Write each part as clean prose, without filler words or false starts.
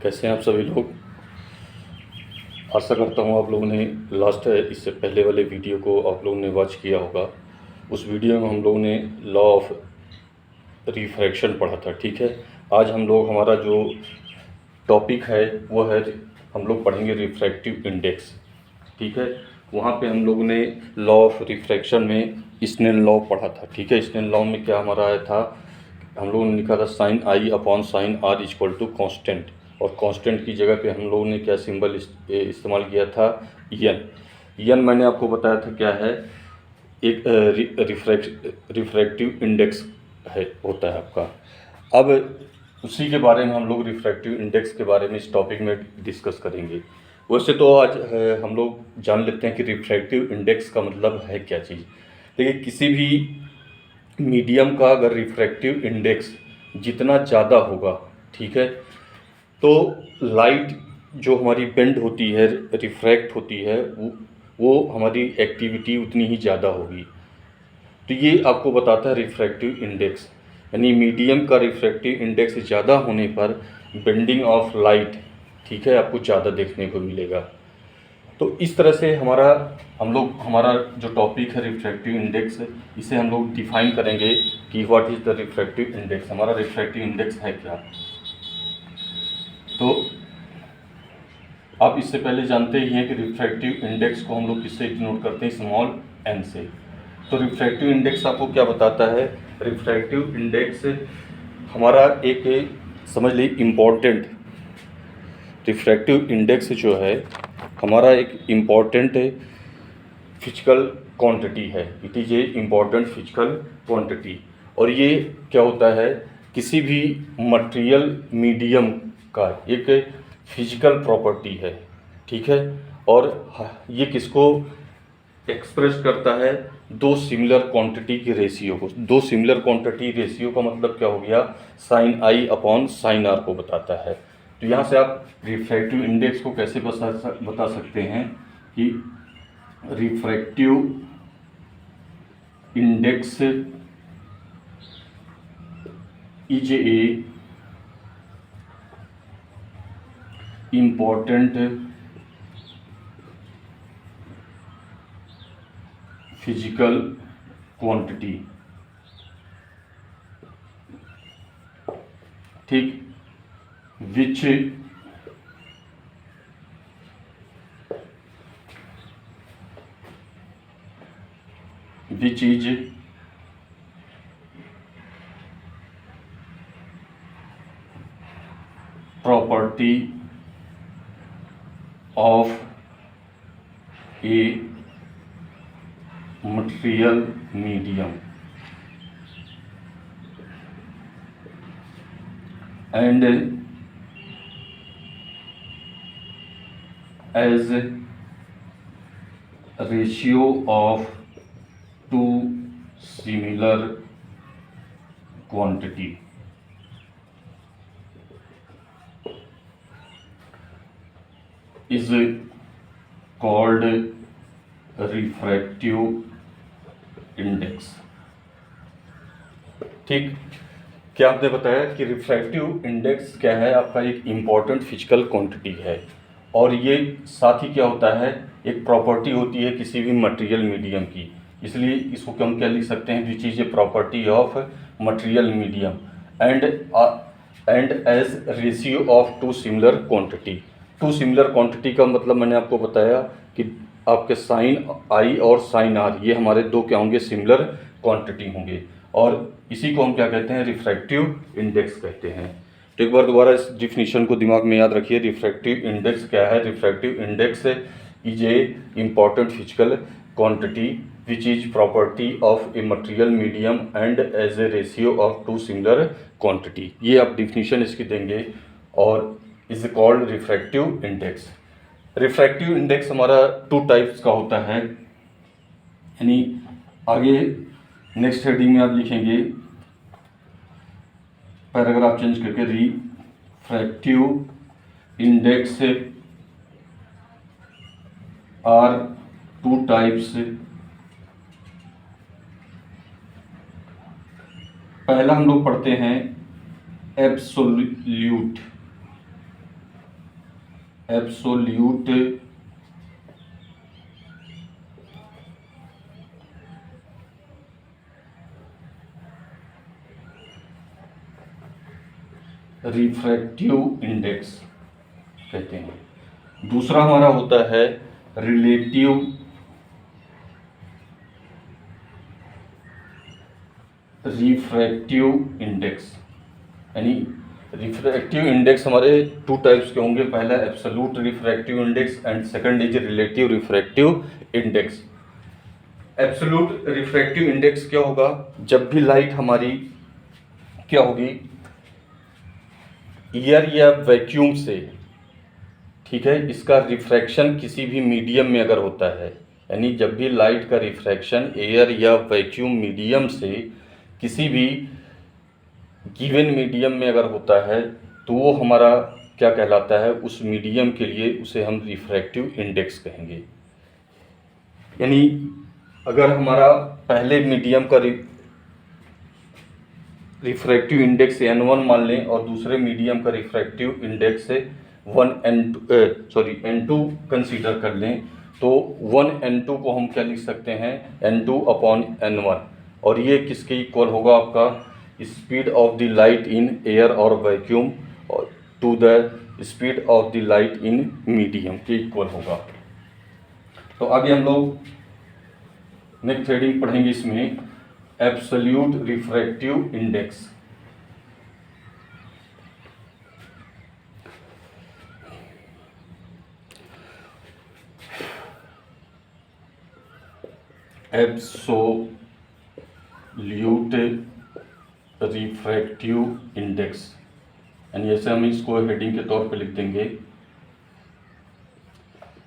कैसे हैं आप सभी लोग। आशा करता हूँ आप लोगों ने लास्ट इससे पहले वाले वीडियो को आप लोगों ने वॉच किया होगा। उस वीडियो में हम लोगों ने लॉ ऑफ रिफ्रैक्शन पढ़ा था। ठीक है, आज हम लोग हमारा जो टॉपिक है वो है, हम लोग पढ़ेंगे रिफ्रैक्टिव इंडेक्स। ठीक है, वहाँ पे हम लोगों ने लॉ ऑफ रिफ्रैक्शन में स्नेल लॉ पढ़ा था। ठीक है, स्नेल लॉ में क्या हमारा आया था, हम लोगों ने लिखा था sine I upon sine R equal to constant, और कांस्टेंट की जगह पे हम लोगों ने क्या सिंबल इस्तेमाल किया था, यन। यन मैंने आपको बताया था क्या है, एक रिफ्रैक्टिव इंडेक्स है, होता है आपका। अब उसी के बारे में हम लोग रिफ्रैक्टिव इंडेक्स के बारे में इस टॉपिक में डिस्कस करेंगे। वैसे तो आज हम लोग जान लेते हैं कि रिफ्रैक्टिव इंडेक्स का मतलब है क्या चीज़। देखिए, किसी भी मीडियम का अगर रिफ्रैक्टिव इंडेक्स जितना ज़्यादा होगा, ठीक है, तो लाइट जो हमारी बेंड होती है, रिफ्रैक्ट होती है, वो हमारी एक्टिविटी उतनी ही ज़्यादा होगी। तो ये आपको बताता है रिफ्रैक्टिव इंडेक्स, यानी मीडियम का रिफ्रैक्टिव इंडेक्स ज़्यादा होने पर बेंडिंग ऑफ लाइट, ठीक है, आपको ज़्यादा देखने को मिलेगा। तो इस तरह से हमारा जो टॉपिक है रिफ्रैक्टिव इंडेक्स, इसे हम लोग डिफाइन करेंगे कि what is the refractive index, हमारा रिफ्रैक्टिव इंडेक्स है क्या। तो आप इससे पहले जानते ही हैं कि रिफ्रैक्टिव इंडेक्स को हम लोग किससे डिनोट करते हैं, स्मॉल एन से। तो रिफ्रैक्टिव इंडेक्स आपको क्या बताता है, रिफ्रैक्टिव इंडेक्स हमारा एक, समझ लीजिए, इम्पोर्टेंट रिफ्रैक्टिव इंडेक्स जो है हमारा एक इम्पॉर्टेंट फिजिकल क्वांटिटी है। It is a important physical quantity. और ये क्या होता है, किसी भी मटेरियल मीडियम का एक फिजिकल प्रॉपर्टी है। ठीक है, और ये किसको एक्सप्रेस करता है, दो सिमिलर क्वांटिटी की रेशियो को। दो सिमिलर क्वांटिटी रेशियो का मतलब क्या हो गया, साइन आई अपॉन साइन आर को बताता है। तो यहाँ से आप रिफ्रैक्टिव इंडेक्स को कैसे बता सकते हैं कि refractive index is a important physical quantity. ठीक, विच is property of a material medium and as a ratio of two similar quantity is called refractive index। ठीक, क्या आपने बताया कि रिफ्रैक्टिव इंडेक्स क्या है, आपका एक इम्पॉर्टेंट फिजिकल क्वांटिटी है, और ये साथ ही क्या होता है, एक प्रॉपर्टी होती है किसी भी मटेरियल मीडियम की। इसलिए इसको हम क्या लिख सकते हैं, which is a property of material medium and as ratio of two similar quantity. Two similar quantity का मतलब मैंने आपको बताया कि आपके साइन आई और साइन आर, ये हमारे दो क्या होंगे, सिमिलर क्वांटिटी होंगे, और इसी को हम क्या कहते हैं, रिफ्रैक्टिव इंडेक्स कहते हैं। तो एक बार दोबारा इस डिफिनीशन को दिमाग में याद रखिए, रिफ्रैक्टिव इंडेक्स क्या है, refractive index is a important physical quantity which is property of a material medium and as a ratio of two similar quantity. ये आप डिफिनीशन इसकी देंगे, और is called refractive index. Refractive index हमारा two types का होता है, यानी आगे नेक्स्ट हेडिंग में आप लिखेंगे, पैराग्राफ चेंज करके, refractive index are two types. पहला हम लोग पढ़ते हैं एब्सोल्यूट एब्सोल्यूट रिफ्रैक्टिव इंडेक्स कहते हैं। दूसरा हमारा होता है रिलेटिव रिफ्रैक्टिव इंडेक्स। यानी रिफ्रैक्टिव इंडेक्स हमारे टू टाइप्स के होंगे, पहला absolute refractive index and second is relative refractive index. Absolute refractive index क्या होगा, जब भी लाइट हमारी क्या होगी एयर या वैक्यूम से, ठीक है, इसका रिफ्रैक्शन किसी भी मीडियम में अगर होता है, यानी जब भी लाइट का रिफ्रैक्शन एयर या वैक्यूम मीडियम से किसी भी गिवन मीडियम में अगर होता है तो वो हमारा क्या कहलाता है, उस मीडियम के लिए उसे हम रिफ्रैक्टिव इंडेक्स कहेंगे। यानी अगर हमारा पहले मीडियम का रिफ्रैक्टिव इंडेक्स n1 मान लें और दूसरे मीडियम का रिफ्रैक्टिव इंडेक्स से n2 कंसीडर कर लें, तो 1n2 को हम क्या लिख सकते हैं, n2/n1, और ये किसके इक्वल होगा, आपका speed of the light in air और vacuum to the speed of the light in medium के इक्वल होगा। तो आगे हम लोग नेक्स्ट हेडिंग पढ़ेंगे इसमें absolute refractive index. Absolute refractive index, यानी ऐसे हम इसको हेडिंग के तौर पे लिख देंगे।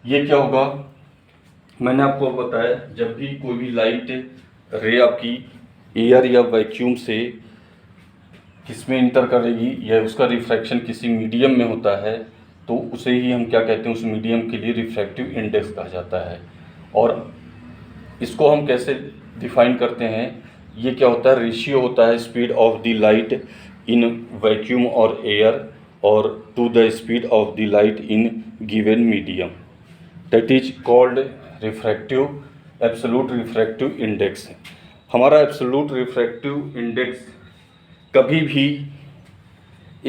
ये क्या होगा, मैंने आपको बताया जब भी कोई भी लाइट रे आपकी एयर या वैक्यूम से किसमें इंटर करेगी या उसका रिफ्रैक्शन किसी मीडियम में होता है, तो उसे ही हम क्या कहते हैं, उस मीडियम के लिए रिफ्रैक्टिव इंडेक्स कहा जाता है। और इसको हम कैसे डिफाइन करते हैं, ये क्या होता है, रेशियो होता है speed of the light in vacuum और एयर और to the speed of the light in given medium, that is called refractive absolute refractive index. हमारा एब्सोल्यूट रिफ्रैक्टिव इंडेक्स कभी भी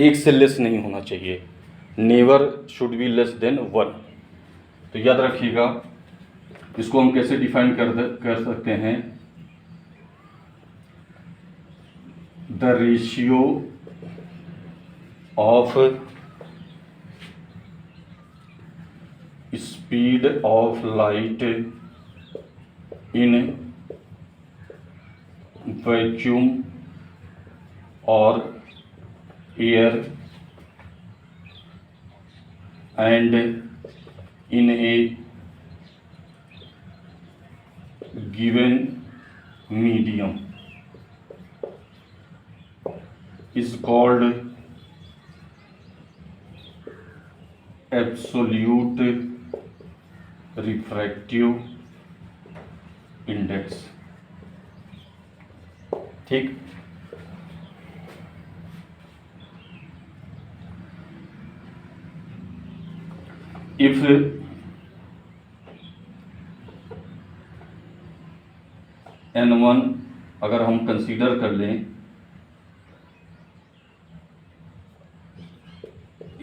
1 से लेस नहीं होना चाहिए, never should be less than 1। तो याद रखिएगा, इसको हम कैसे डिफाइन कर सकते हैं, the ratio of speed of light in vacuum और air and in a given medium is called absolute refractive index। ठीक, if n1 अगर हम कंसीडर कर लें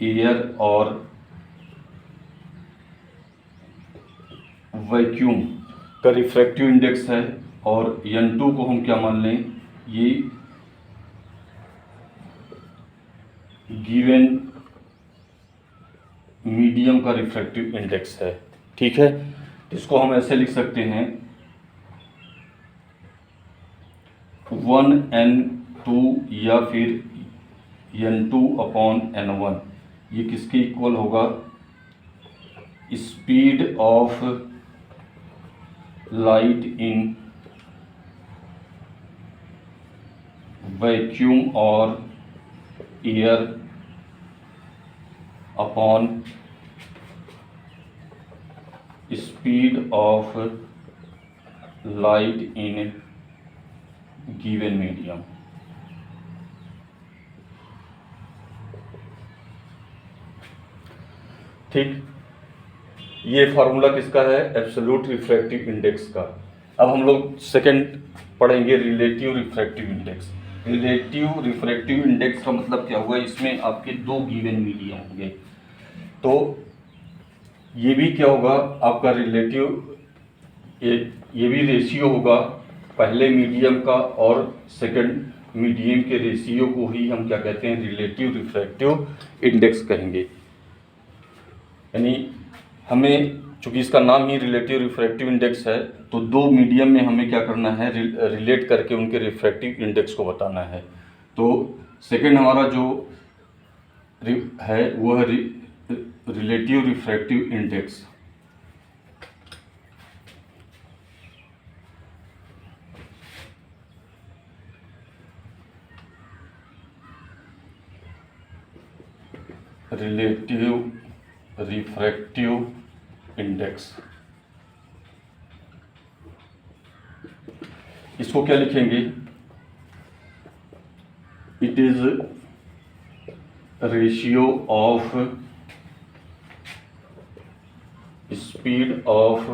एयर और वैक्यूम का रिफ्रैक्टिव इंडेक्स है, और n2 को हम क्या मान लें, ये गिवन मीडियम का रिफ्रैक्टिव इंडेक्स है। ठीक है, इसको हम ऐसे लिख सकते हैं 1n2 या फिर n2/n1, ये किसके इक्वल होगा, speed of light in vacuum और air upon speed of light in given medium. ठीक, ये फार्मूला किसका है? एब्सोल्यूट रिफ्रैक्टिव इंडेक्स का। अब हम लोग सेकंड पढ़ेंगे relative refractive index. Relative refractive index का मतलब क्या हुआ? इसमें आपके दो गिवन मीडियम होंगे, तो ये भी क्या होगा आपका रिलेटिव, ये भी रेशियो होगा पहले मीडियम का और सेकंड मीडियम के रेशियो को ही हम क्या कहते हैं? रिलेटिव रिफ्रैक्टिव इंडेक्स कहेंगे। यानी हमें, चूंकि इसका नाम ही रिलेटिव रिफ्रैक्टिव इंडेक्स है, तो दो मीडियम में हमें क्या करना है? रिलेट करके उनके रिफ्रैक्टिव इंडेक्स को बताना है। तो सेकंड हमारा जो है वो है relative refractive index. Relative refractive index, इसको क्या लिखेंगे? It is ratio of speed of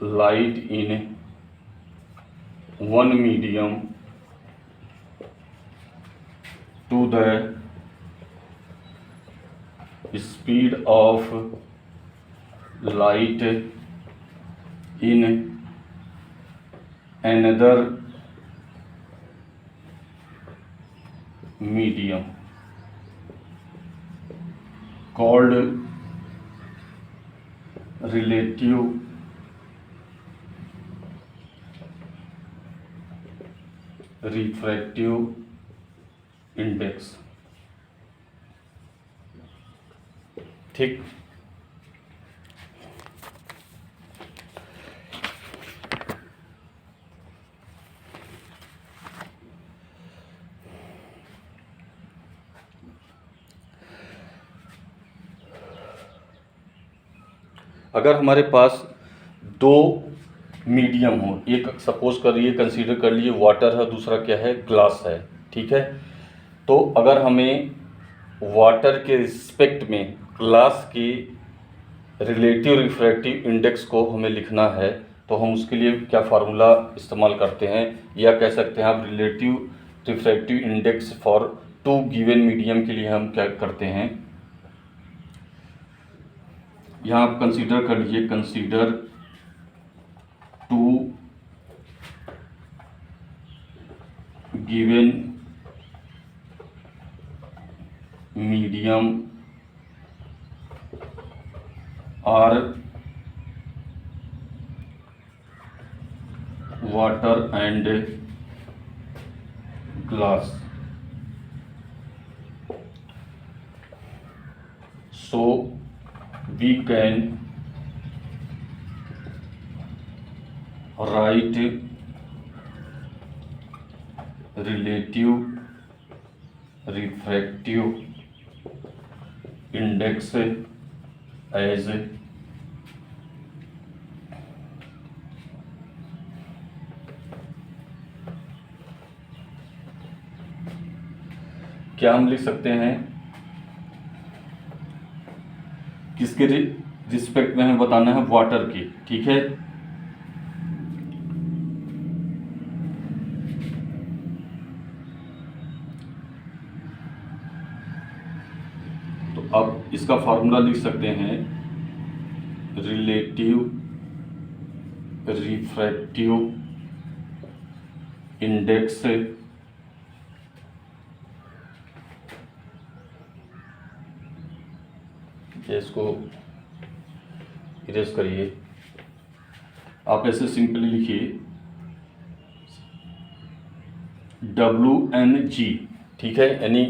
light in one medium to the speed of light in another medium called relative refractive index। ठीक, अगर हमारे पास दो मीडियम हो, एक सपोज करिए, कंसीडर कर लिए वाटर है, दूसरा क्या है? ग्लास है, ठीक है। तो अगर हमें वाटर के रिस्पेक्ट में ग्लास की रिलेटिव रिफ्रैक्टिव इंडेक्स को हमें लिखना है, तो हम उसके लिए क्या फार्मूला इस्तेमाल करते हैं, या कह सकते हैं आप relative refractive index for two given medium के लिए हम क्या करते हैं? यहाँ आप कंसीडर कर लीजिए, consider two given medium are water and glass, so we can write relative refractive index as क्या हम लिख सकते हैं? किसके रिस्पेक्ट में हमें बताना है? वाटर की, ठीक है। तो अब इसका फार्मूला लिख सकते हैं, रिलेटिव रिफ्रैक्टिव इंडेक्स इसको इरेज करिए, आप ऐसे सिंपली लिखिए WNG, ठीक है। यानी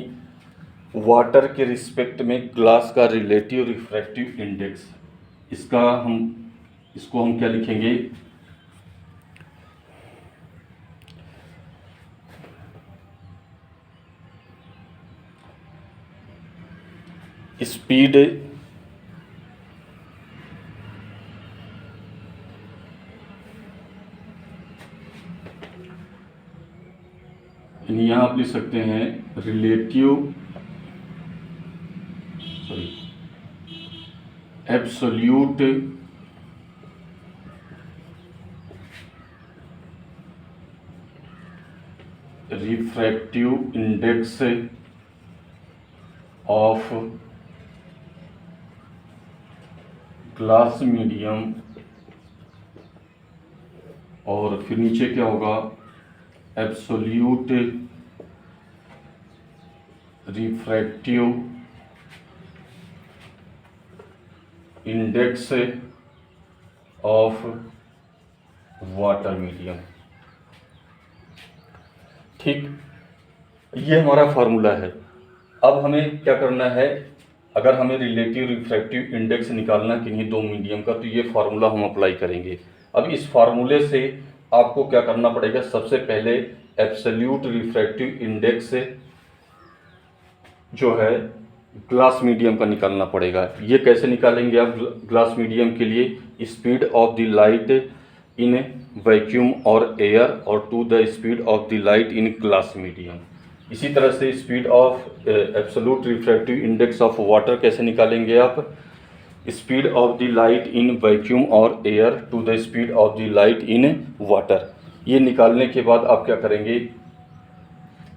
वाटर के रिस्पेक्ट में ग्लास का रिलेटिव रिफ्रैक्टिव इंडेक्स, इसको हम क्या लिखेंगे? स्पीड यहाँ आप लिख सकते हैं relative absolute refractive index of glass medium, और फिर नीचे क्या होगा, absolute refractive index of water medium. ठीक, ये हमारा फार्मूला है। अब हमें क्या करना है, अगर हमें रिलेटिव रिफ्रैक्टिव इंडेक्स निकालना किन्हीं दो मीडियम का, तो ये फार्मूला हम अप्लाई करेंगे। अब इस फार्मूले से आपको क्या करना पड़ेगा, सबसे पहले एब्सोल्यूट रिफ्रैक्टिव इंडेक्स जो है ग्लास मीडियम का निकालना पड़ेगा। ये कैसे निकालेंगे आप ग्लास मीडियम के लिए, speed of the light in vacuum और एयर और to the speed of the light in glass medium. इसी तरह से speed of absolute refractive index of water कैसे निकालेंगे आप, speed of the light in vacuum और air to the speed of the light in water. ये निकालने के बाद आप क्या करेंगे,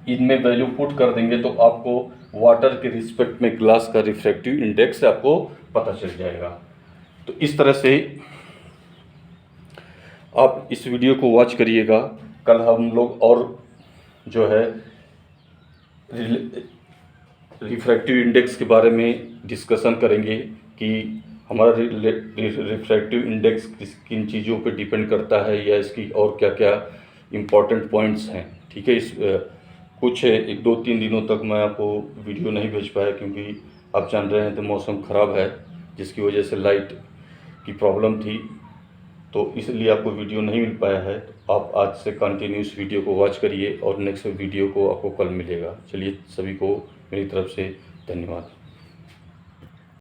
इनमें वैल्यू पुट कर देंगे तो आपको वाटर के रिस्पेक्ट में ग्लास का रिफ्रैक्टिव इंडेक्स आपको पता चल जाएगा। तो इस तरह से आप इस वीडियो को वॉच करिएगा। कल हम लोग और जो है रिफ्रैक्टिव इंडेक्स के बारे में डिस्कशन करेंगे कि हमारा रिफ्रैक्टिव इंडेक्स किन चीज़ों पे डिपेंड करता है या इसकी और क्या क्या इम्पोर्टेंट पॉइंट्स हैं। ठीक है, इस कुछ 1-2-3 दिनों तक मैं आपको वीडियो नहीं भेज पाया क्योंकि आप जान रहे हैं तो मौसम ख़राब है, जिसकी वजह से लाइट की प्रॉब्लम थी, तो इसलिए आपको वीडियो नहीं मिल पाया है। तो आप आज से कंटिन्यूस वीडियो को वॉच करिए और नेक्स्ट वीडियो को आपको कल मिलेगा। चलिए, सभी को मेरी तरफ से धन्यवाद।